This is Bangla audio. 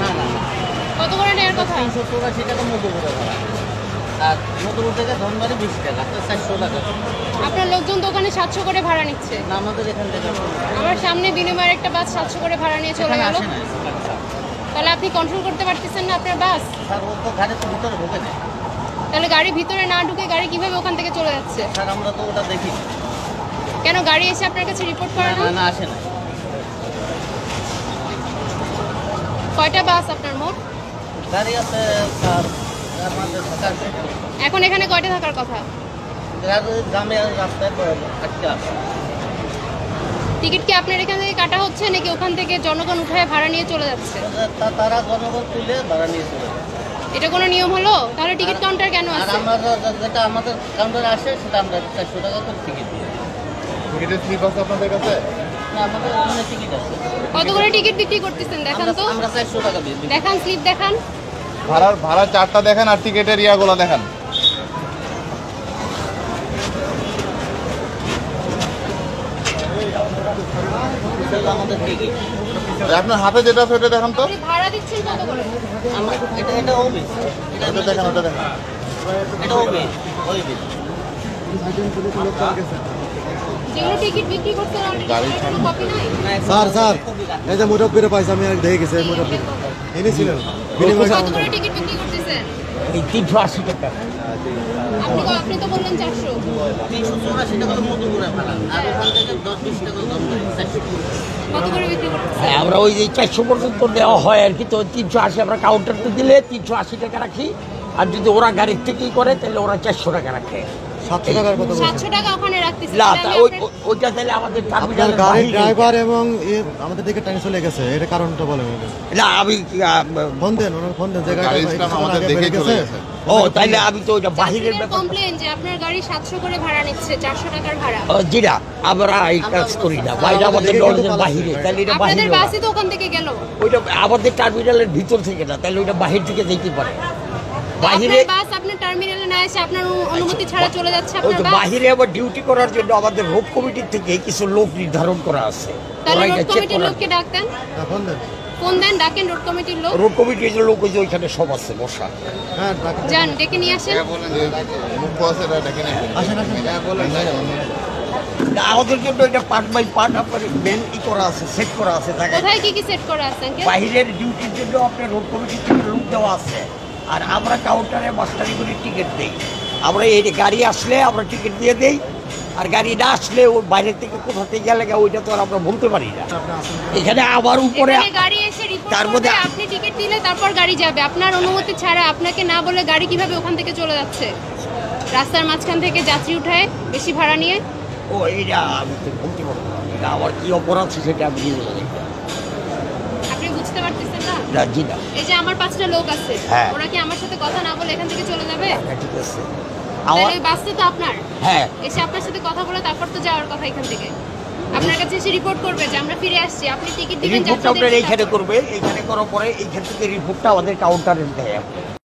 না না না, কত করে নেওয়ার কথা? 384 টাকা মধুপুরে ভাড়া, আর মধুপুর থেকে ধনবাড়ি 20 টাকা, তো 400 টাকা। আপনার লোকজন দোকানে 700 করে ভাড়া নিচ্ছে। না, আমাদের এখান থেকে আমার সামনে বিনিময়ের একটা বাস 700 করে ভাড়া নিয়ে চলে গেল। আসে না। তাহলে আপনি কন্ট্রোল করতে পারতেছেন না আপনার বাস? স্যার, ও তো গাড়ির ভিতরে ঢোকে না। তাহলে গাড়ি ভিতরে না ঢুকে গাড়ি কিভাবে ওখান থেকে চলে যাচ্ছে? স্যার, আমরা তো ওটা দেখি। কেন গাড়ি এসে আপনার কাছে রিপোর্ট করে না না? না, আসে না। কয়টা বাস আপনার মোট? গাড়ি আছে স্যার, আমাদের থাকার এখন এখানে কয়টা থাকার কথা? গাড়ি গ্রামে রাস্তায় একটা আছে। টিকিট কি আপনার এখান থেকে কাটা হচ্ছে নাকি ওখান থেকে জনগণ উঠায় ভাড়া নিয়ে চলে যাচ্ছে? তারা জনগণ তুলে ভাড়া নিয়ে চলে যায়। এটা কোনো নিয়ম হলো? তাহলে টিকিট কাউন্টার কেন আর আছে? আমরা যেটা আমাদের কাউন্টারে আসে সেটা আমরা 400 টাকা করে টিকিট দিই। টিকিটের স্লিপ আছে আপনাদের কাছে? না, আমাদের ওখানে টিকিট আছে। কত করে টিকিট বিক্রি করতেছেন দেখান তো? আমরা 400 টাকা দিই। দেখান, স্লিপ দেখান। ভাড়া চারটা দেখেন আর টিকিটের ইয়াগুলো দেখেন। আমাদের টিকিট আপনার হাতে যেটা আছে ওটা দেখান তো। আপনি ভাড়া দিচ্ছেন কত করে? আমরা এটা ওবি, ওটা দেখেন, ওটা দেখেন। এটা ওবি, ওবি। যেগুলো টিকিট বিক্রি করছেন অলরেডি কোনো কপি নাই? স্যার এই যে মুরব্বীরা পাইছে, আমি আর দেখে গেছি মুরব্বী এনেছিলেন কত করে টিকিট বিক্রি করতেছেন? এই 380 টাকা। আপনি তো বললেন 400। 384 টাকা মধুপুরে ভাড়া, আর ওখান থেকে 10-20 টাকা কম দেয়, 400 কত করে বিক্রি করতেছেন? হ্যাঁ, আমরা ওই যে 400 পর্যন্ত দেওয়া হয় আর কি। তো 380 আমরা কাউন্টারতে দিলে 380 টাকা রাখি, আর যদি ওরা গাড়ির থেকেই করে তাহলে ওরা 400 টাকা রাখে। 700 টাকার কথা বলছেন 700 টাকা ওখানে রাখতেছেন। না, তাহলে ওইটা তাহলে আমাদের আপনার টার্মিনালের গাড়ির বাহিরে। ড্রাইভার এবং আমাদের দিকে টাইম চলে গেছে, এটা কারণটা বলেন। না, আমি ফোন দেন, ওনার ফোন দেন, যে গাড়ি স্টাফ আমাদের দেখে চলে গেছে। ও তাইলে আমি তো ওইটা বাহিরের ব্যাপার। কমপ্লেইন যে আপনার গাড়ি 700 করে ভাড়া নিচ্ছে, 400 টাকার ভাড়া। জি না, আমরা এই কাজ করি না, বাইরে আমাদের নলেজের বাহিরে। তাহলে এটা আপনাদের বাহিরে, বাসই তো ওখান থেকে গেল। ওইটা আমাদের টার্মিনালের ভিতর থেকে না, তাহলে ওইটা বাহির থেকে যেতে পারে। বাহিরে আপনার বাস আপনার টার্মিনালে না এসে আপনার অনুমতি ছাড়া চলে যাচ্ছে ওই আপনার তো বাস। বাহিরে আবার ডিউটি করার জন্য আমাদের রোড কমিটির থেকে কিছু লোক নির্ধারণ করা আছে। তাহলে ওরা রোড এটা চেক কমিটির করার। লোককে ডাকতেন, ফোন দেন। ফোন দেন, ডাকেন রোড কমিটির লোক। রোড কমিটির লোক ওই যে ওইখানে সব আছে বসা। হ্যাঁ ডাকেন। যান, ডেকে নিয়ে আসেন। বলেন যে মুখ্য আছে এটা দেখে নেন। আসেন বলেন না, আমাদের জন্য এটা পার্ট বাই পার্ট আপনার মেন করা আছে, সেট করা আছে জায়গায়। কোথায় কি সেট করা আছে আঙ্কেল? বাহিরের ডিউটির জন্য আপনার রোড কমিটির থেকে লোক দেওয়া আছে, আর আমরা কাউন্টারে মাস্টারি করে টিকিট দিই। আমরা এই গাড়ি আসলে আমরা টিকিট দিয়ে দেই, আর গাড়ি না আসলে ওর বাইরে থেকে কোথা থেকে গেলে ওইটা তো আর আমরা বলতে পারি না। এখানে আবার উপরে এখানে গাড়ি এসে রিপোর্ট তার করবে, মধ্যে আপনি টিকিট দিলে তারপর গাড়ি যাবে। আপনার অনুমতি ছাড়া আপনাকে না বলে গাড়ি কিভাবে ওখান থেকে চলে যাচ্ছে? রাস্তার মাঝখান থেকে যাত্রী উঠায় বেশি ভাড়া নিয়ে। ও এইটা আমি তো বলতে পারবো না, এটা আমার কি অপরাধ সেটা আমি বুঝতে পারি না। আপনি বুঝতে পারতেছেন না? না, জি না। এই যে আমার 5টা লোক আছে, হ্যাঁ। ওরা কি আমার সাথে কথা না বলে এখান থেকে চলে যাবে? হ্যাঁ, ঠিক আছে। তাহলে আমার ওই বাসটা তো আপনার। হ্যাঁ, এসে আপনার সাথে কথা বলে তারপর তো যাওয়ার কথা এখান থেকে। আপনার কাছে এসে রিপোর্ট করবে যে আমরা ফিরে আসছি, আপনি টিকিট দিবেন রিপোর্টটা আপনার যাত্রীদের। এইখানে করবে, এইখানে করার পরে এইখান থেকে রিপোর্টটা আমাদের কাউন্টারে দেয়।